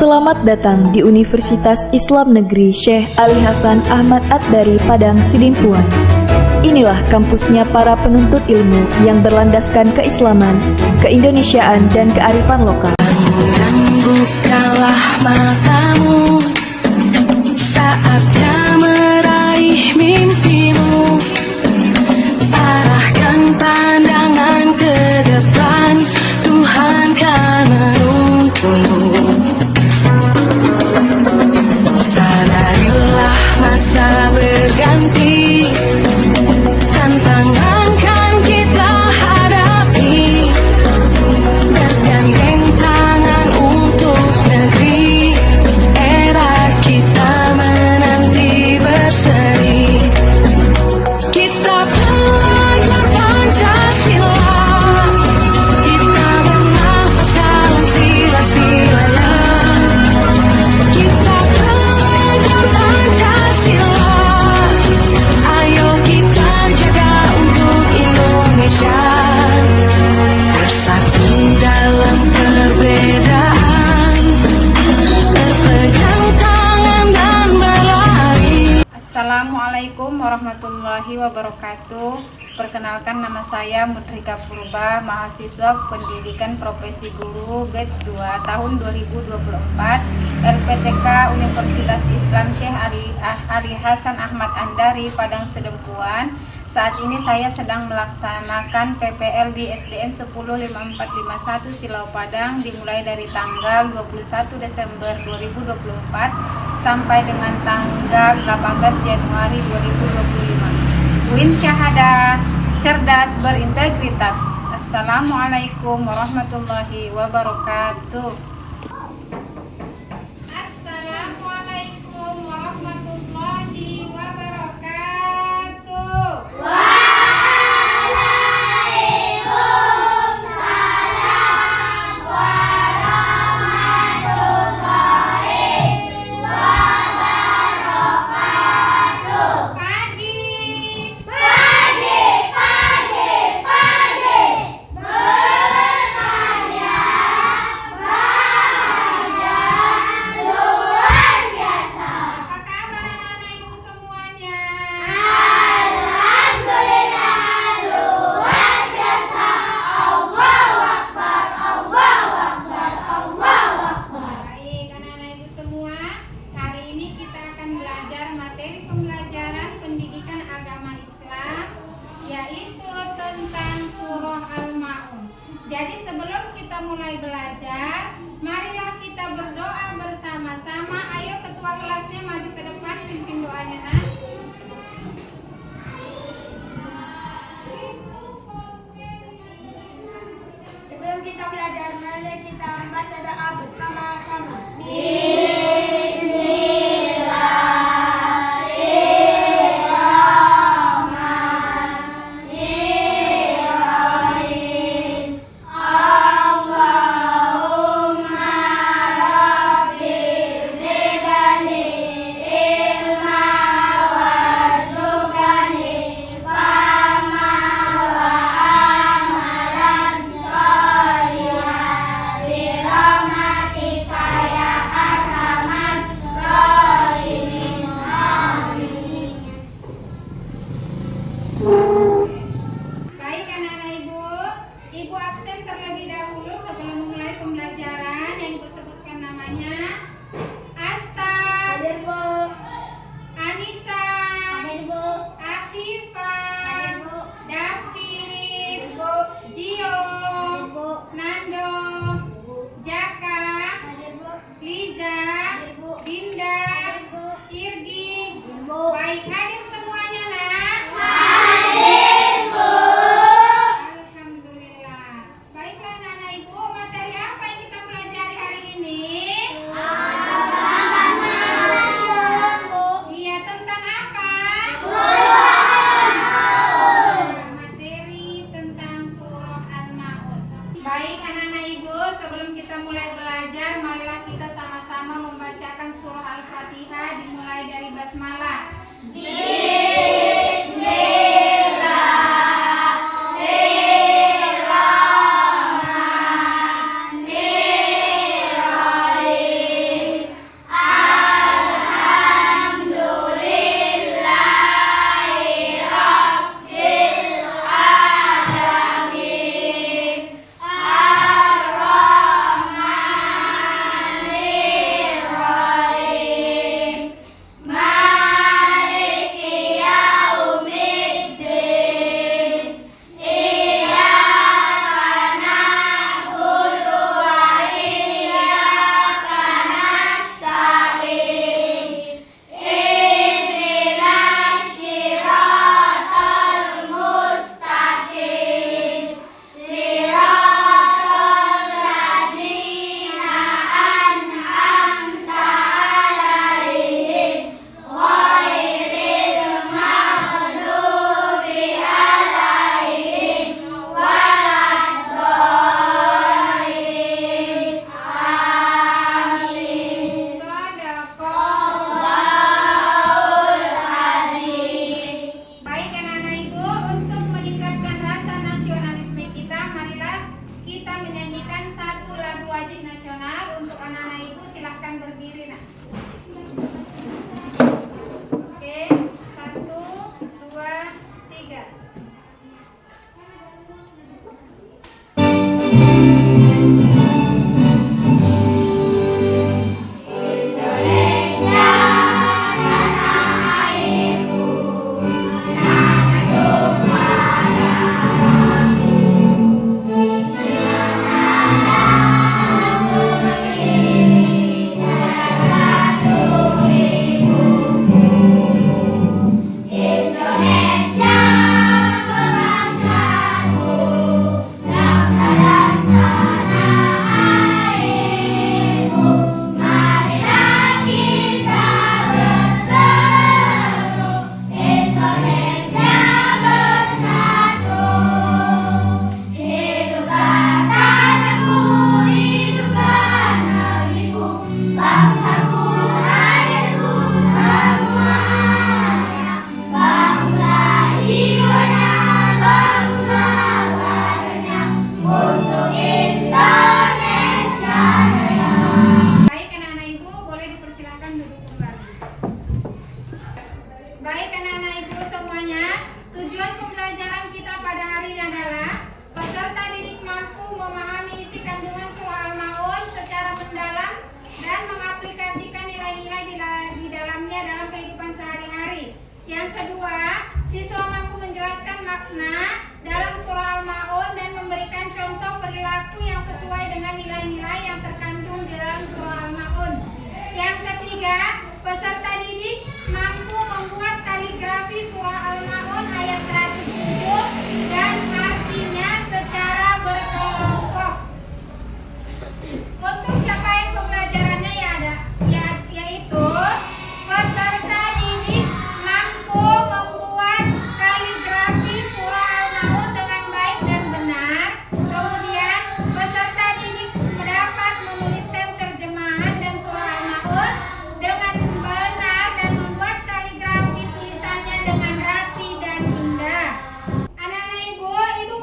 Selamat datang di Universitas Islam Negeri Syekh Ali Hasan Ahmad At-Dari Padang Sidimpuan. Inilah kampusnya para penuntut ilmu yang berlandaskan keislaman, keindonesiaan, dan kearifan lokal. Bukalah matamu, saatnya meraih mimpimu. Arahkan pandangan ke depan, Tuhan kan menuntunmu. Sadarilah masa berganti, tantangan kan kita hadapi. Bergandeng tangan untuk negeri, era kita menanti berseri. Kita belajar Pancasila, kita bernafas dalam sila-silanya. Kita belajar Pancasila, ayo kita jaga untuk Indonesia. Bersatu dalam perbedaan, berpegang tangan dan berlari. Assalamualaikum warahmatullahi wabarakatuh. Perkenalkan, nama saya Mudrika Purba, mahasiswa Pendidikan Profesi Guru batch 2 tahun 2024 LPTK Universitas Islam Syekh Ali Hasan Ahmad At-Dari Padang Sidimpuan. Saat ini saya sedang melaksanakan PPL di SDN 105451 Silau Padang, dimulai dari tanggal 21 Desember 2024 sampai dengan tanggal 18 Januari 2025. Win Syahadah Cerdas Berintegritas. Assalamualaikum warahmatullahi wabarakatuh. Assalamualaikum warahmatullahi wabarakatuh. Jadi sebelum kita mulai belajar, marilah kita berdoa bersama-sama. Ayo ketua kelasnya maju ke depan, pimpin doanya, nak. Sebelum kita belajar, mari kita membaca doa bersama-sama. Baik anak-anak ibu absen terlebih dahulu sebelum memulai pembelajaran. Yang ibu sebutkan namanya: Asta, Hadir, Bu. Anissa, Hadir, Bu. Afifa, Hadir, Bu. David, Bu. Gio, Hadir, Bu. Nando, Jaka, Hadir, Bu. Liza, Hadir, Bu. Dinda, Hadir, Bu. Irgi. Hadir, Bu. Baik, hadir semuanya, nak. Hadir, Bu. Alhamdulillah. Baiklah anak-anak ibu, materi apa yang kita pelajari hari ini? Iya, tentang apa? Materi tentang surah Al-Maun. Baik anak-anak ibu, sebelum kita mulai belajar, marilah kita sama-sama membacakan surah Al-Fatihah dimulai dari basmalah. Bismillahirrahmanirrahim. Siswa mampu menjelaskan makna dalam surah Al-Ma'un dan memberikan contoh perilaku yang sesuai dengan nilai-nilai yang terkandung di dalam surah Al-Ma'un. Yang ketiga, peserta didik mampu membuat kaligrafi surah Al-Ma'un ayat 107 dan artinya secara berkelompok. Untuk capaian pembelajarannya yaitu peserta didik mampu membuat kaligrafi surah Al-Ma'un dengan baik dan benar. Kemudian peserta didik dapat menuliskan terjemahan dan surah Al-Ma'un dengan benar dan membuat kaligrafi tulisannya dengan rapi dan indah. Anak-anak ibu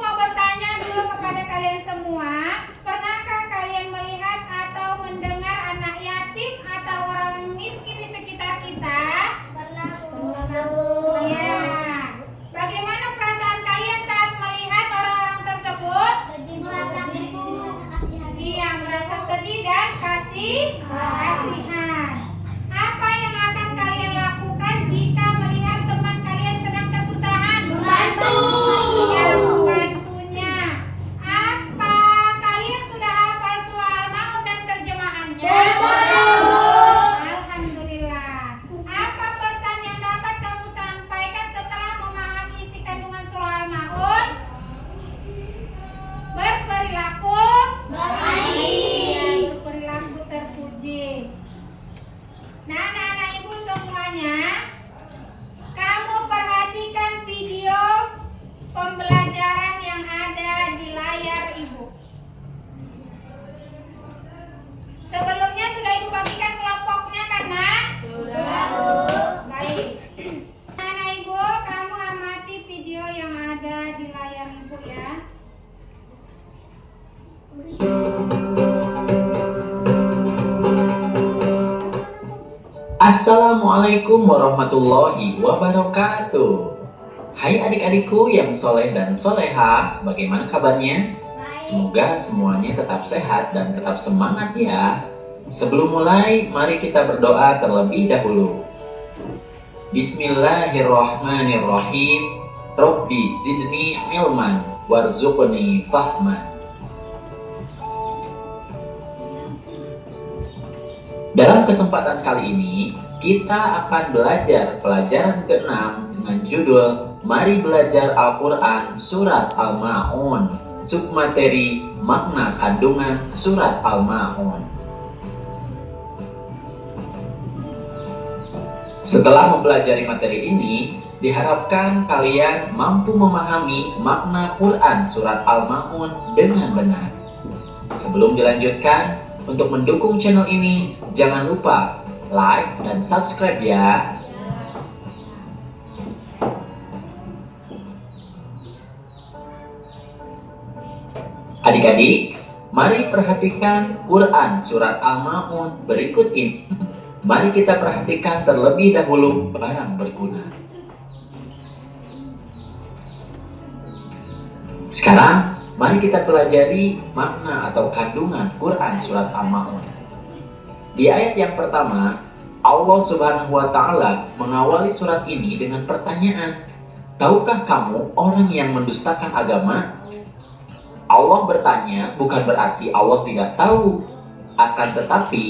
mau bertanya dulu kepada kalian semua, pernahkah kalian melihat atau mendengar anak yatim atau orang miskin di sekitar kita? Pernah, Ya. Bagaimana perasaan kalian saat melihat orang-orang tersebut? Iya, merasa sedih dan kasihan. Apa yang akan kalian lakukan jika melihat teman kalian sedang kesusahan? Membantu. Ya, membantunya. Apa kalian sudah hafal surah Al-Ma'un dan terjemahannya? Alhamdulillah. Apa pesan yang dapat kamu sampaikan setelah memahami isi kandungan surah Al-Ma'un? Berperilaku baik, berperilaku terpuji. Nah, anak-anak ibu semuanya, kamu perhatikan video pembelajaran yang ada di layar ibu. Sebelumnya sudah ibu bagikan kelompoknya kan, Nak? Sudah, Bu. Baik. Anak ibu, kamu amati video yang ada di layar ibu ya. Assalamualaikum warahmatullahi wabarakatuh. Hai adik-adikku yang soleh dan soleha, bagaimana kabarnya? Semoga semuanya tetap sehat dan tetap semangat ya. Sebelum mulai, mari kita berdoa terlebih dahulu. Bismillahirrahmanirrahim. Rabbi zidni ilman warzuqni fahman. Dalam kesempatan kali ini, kita akan belajar pelajaran ke-6 dengan judul Mari Belajar Al-Quran Surat Al-Ma'un, submateri makna kandungan Surat Al-Ma'un. Setelah mempelajari materi ini, diharapkan kalian mampu memahami makna Quran Surat Al-Ma'un dengan benar. Sebelum dilanjutkan, untuk mendukung channel ini, jangan lupa like dan subscribe ya. Adik-adik, mari perhatikan Quran Surat Al-Ma'un berikut ini. Mari kita perhatikan terlebih dahulu barang berguna. Sekarang, mari kita pelajari makna atau kandungan Quran Surat Al-Ma'un. Di ayat yang pertama, Allah Subhanahu wa Ta'ala mengawali surat ini dengan pertanyaan, tahukah kamu orang yang mendustakan agama? Allah bertanya bukan berarti Allah tidak tahu, akan tetapi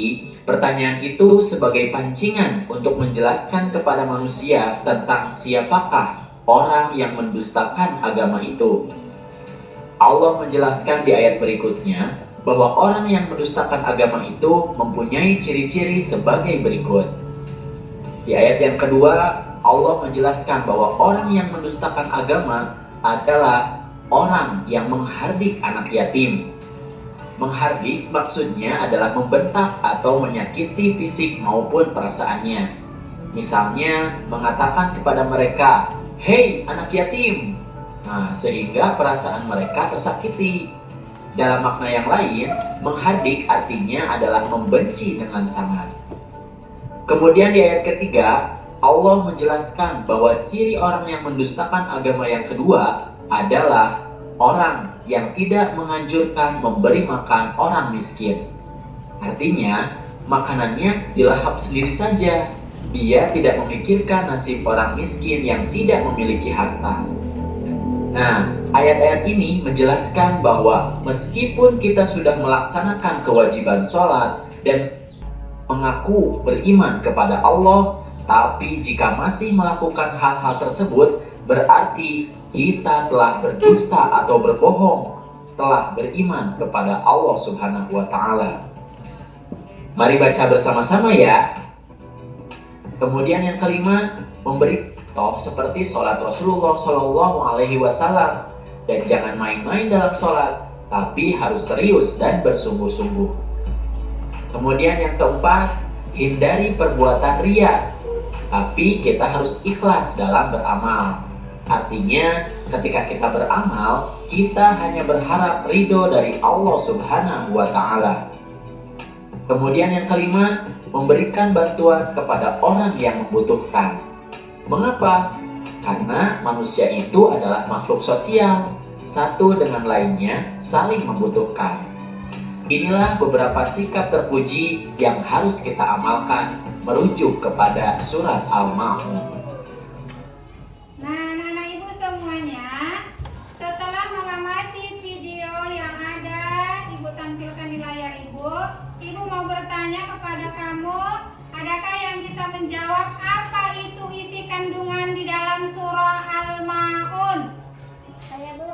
pertanyaan itu sebagai pancingan untuk menjelaskan kepada manusia tentang siapakah orang yang mendustakan agama itu. Allah menjelaskan di ayat berikutnya bahwa orang yang mendustakan agama itu mempunyai ciri-ciri sebagai berikut. Di ayat yang kedua, Allah menjelaskan bahwa orang yang mendustakan agama adalah orang yang menghardik anak yatim. Menghardik maksudnya adalah membentak atau menyakiti fisik maupun perasaannya. Misalnya mengatakan kepada mereka, "Hei anak yatim!" Nah, sehingga perasaan mereka tersakiti. Dalam makna yang lain, menghardik artinya adalah membenci dengan sangat. Kemudian di ayat ketiga, Allah menjelaskan bahwa ciri orang yang mendustakan agama yang kedua adalah orang yang tidak menganjurkan memberi makan orang miskin. Artinya, makanannya dilahap sendiri saja, Dia tidak memikirkan nasib orang miskin yang tidak memiliki harta. Nah, ayat-ayat ini menjelaskan bahwa meskipun kita sudah melaksanakan kewajiban sholat dan mengaku beriman kepada Allah, tapi jika masih melakukan hal-hal tersebut, berarti kita telah berdusta atau berbohong, telah beriman kepada Allah Subhanahu wa Ta'ala. Mari baca bersama-sama ya. Kemudian yang kelima, memberi contoh seperti sholat Rasulullah Shallallahu Alaihi Wasallam, dan jangan main-main dalam sholat, tapi harus serius dan bersungguh-sungguh. Kemudian yang keempat, hindari perbuatan riya, tapi kita harus ikhlas dalam beramal. Artinya, ketika kita beramal, kita hanya berharap ridho dari Allah Subhanahu wa Ta'ala. Kemudian yang kelima, memberikan bantuan kepada orang yang membutuhkan. Mengapa? Karena manusia itu adalah makhluk sosial, satu dengan lainnya saling membutuhkan. Inilah beberapa sikap terpuji yang harus kita amalkan merujuk kepada surat Al-Ma'un. Nah, anak-anak ibu semuanya, setelah mengamati video yang ada ibu tampilkan di layar ibu mau bertanya kepada kamu, adakah yang bisa menjawab apa itu isi kandungan di dalam surah Al-Ma'un? Saya Bu,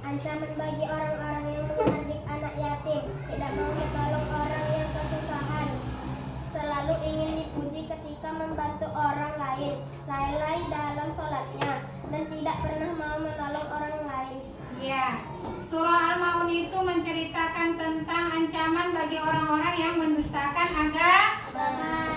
ancaman bagi orang-orang yang menghardik anak yatim, tidak mau menolong orang yang kesusahan, selalu ingin dipuji ketika membantu orang lain, lalai dalam sholatnya, dan tidak pernah mau menolong orang lain. Ya, surah Al-Ma'un itu menceritakan tentang ancaman bagi orang-orang yang mendustakan agama,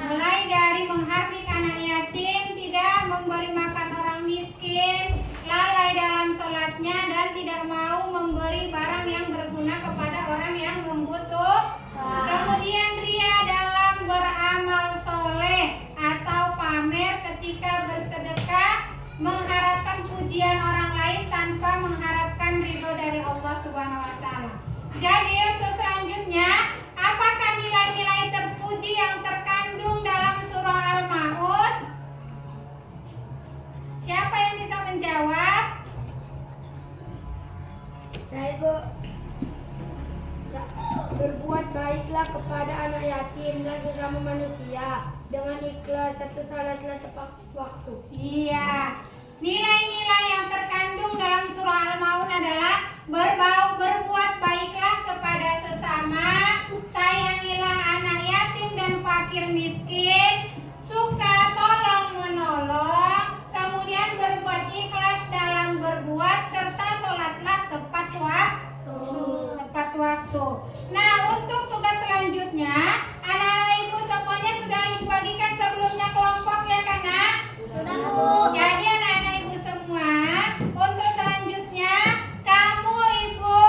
mulai dari menghardik anak yatim, tidak memberi makan orang miskin, lalai dalam sholatnya, dan tidak mau memberi barang yang berguna kepada orang yang membutuhkan. Kemudian ria dalam beramal soleh atau pamer ketika bersedekah, mengharapkan pujian orang lain tanpa mengharapkan ridho dari Allah Subhanahu wa Ta'ala. Jadi untuk selanjutnya, apakah nilai-nilai terpuji yang terkandung dalam surah Al-Ma'un? Siapa yang bisa menjawab? Saya Bu, berbuat baiklah kepada anak yatim dan sesama manusia dengan ikhlas serta salatlah tepat waktu. Iya, nilai-nilai yang terkandung dalam surah Al-Ma'un adalah berbuat baiklah kepada sesama, sayangilah anak yatim dan fakir miskin, suka tolong menolong, kemudian berbuat ikhlas dalam berbuat, serta sholatlah tepat waktu. Nah, untuk tugas selanjutnya, anak-anak ibu semuanya sudah ibu bagikan sebelumnya kelompok ya kan nak? Sudah Bu. Jadi anak-anak ibu semua, untuk selanjutnya kamu ibu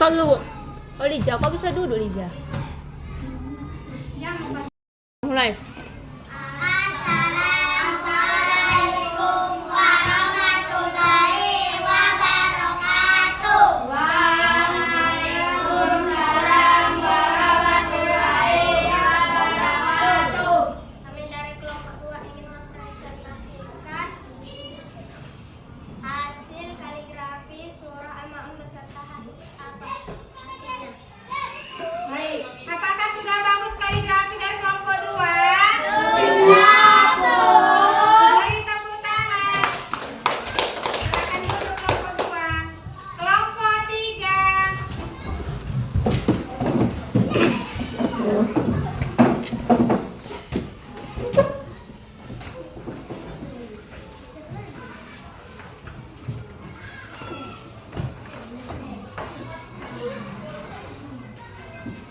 Stop dulu. Oh Lija, kok bisa duduk Lija? Yang pas Mulai. Kami dari kelompok 2 ingin mempresentasikan hasil kaligrafi surah Al-Ma'un beserta hasil artinya. baik. Apakah sudah bagus kaligrafi dari kelompok 2? Beri tepuk tangan. Silakan duduk kelompok 2. Kelompok 3.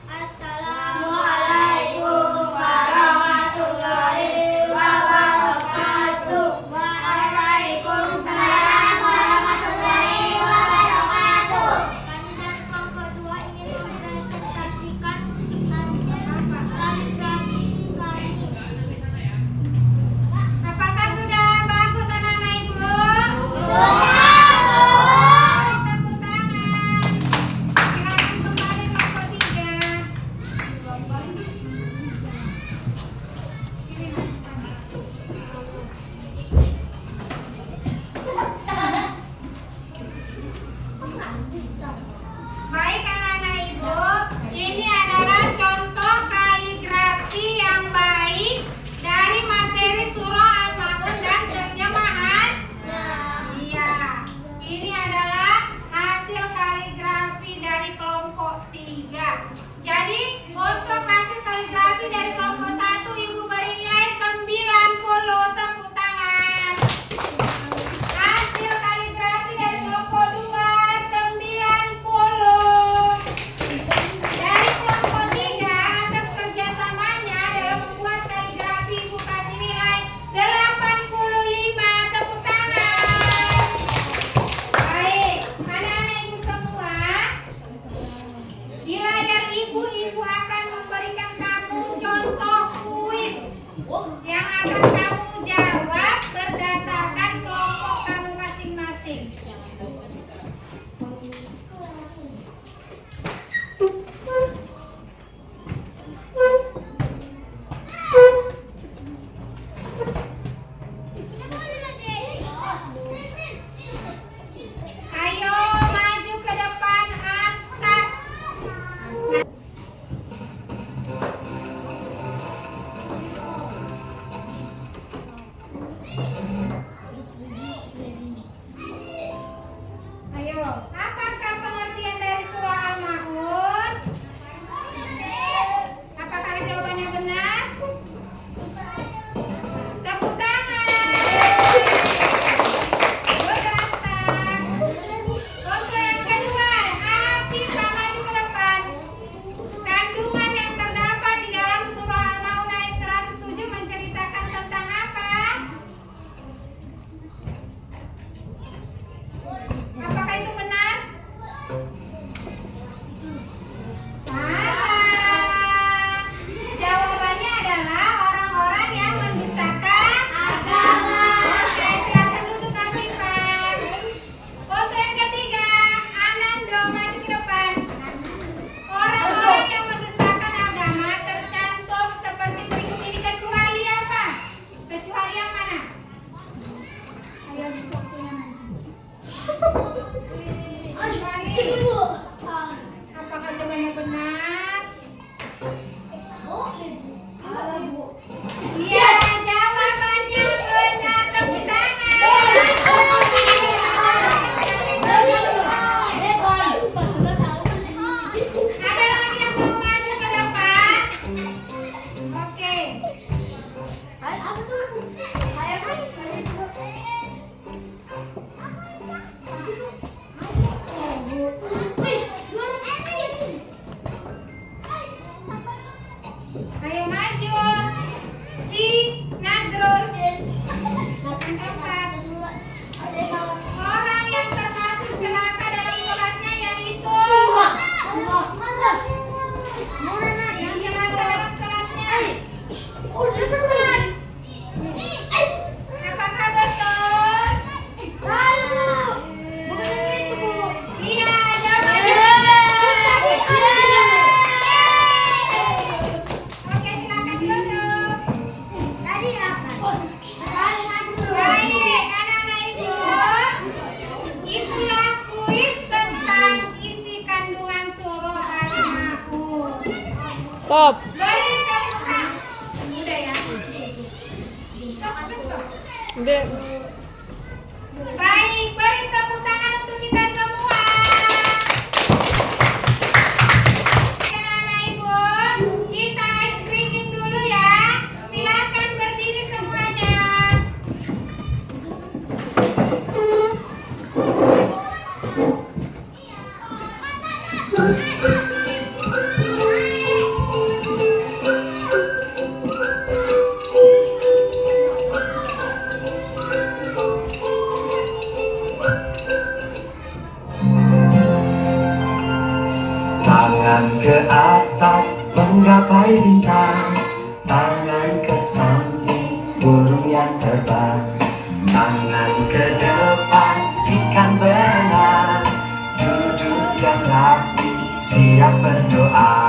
Assalamualaikum warahmatullahi wabarakatuh. Waalaikumsalam warahmatullahi wabarakatuh. Kami dari kelompok 2 ingin mempresentasikan hasil kaligrafi kami. Apakah sudah bagus anak-anak ibu? Tepuk tangan. Silakan kembali kelompok 3. Baik anak-anak ibu, ini adalah contoh kaligrafi yang baik dari materi surah Al-Ma'un dan terjemahan. Iya, ini adalah hasil kaligrafi dari kelompok 3. Jadi untuk hasil kaligrafi dari kelompok 1 ibu beri nilai 90. Tepuk tangan. Hasil kaligrafi dari kelompok 2 90. Dari kelompok 3 atas kerjasamanya dalam membuat kaligrafi ibu kasih nilai 85. Tepuk tangan. Baik, anak-anak ibu semua, di layar ibu akan memberikan kamu contoh kuis yang akan kamu jawab berdasarkan kelompok kamu masing-masing. Ayo maju ke depan Asta. Silakan dalam sholatnya. Apakah betul? Iya, jawabannya. Oke, silakan duduk. Baik, anak-anak ibu. Itulah kuis tentang isi kandungan surah Al-Ma'un. Stop. Beri tepuk tangan. Udah ya. Stop, stop. Udah. Baik, beri tepuk tangan untuk kita semua. Anak-anak ibu, kita ice creaming dulu ya. Silakan berdiri semuanya. Tangan ke atas menggapai bintang, tangan ke samping burung yang terbang, tangan ke depan ikan berenang, duduk yang rapi siap berdoa.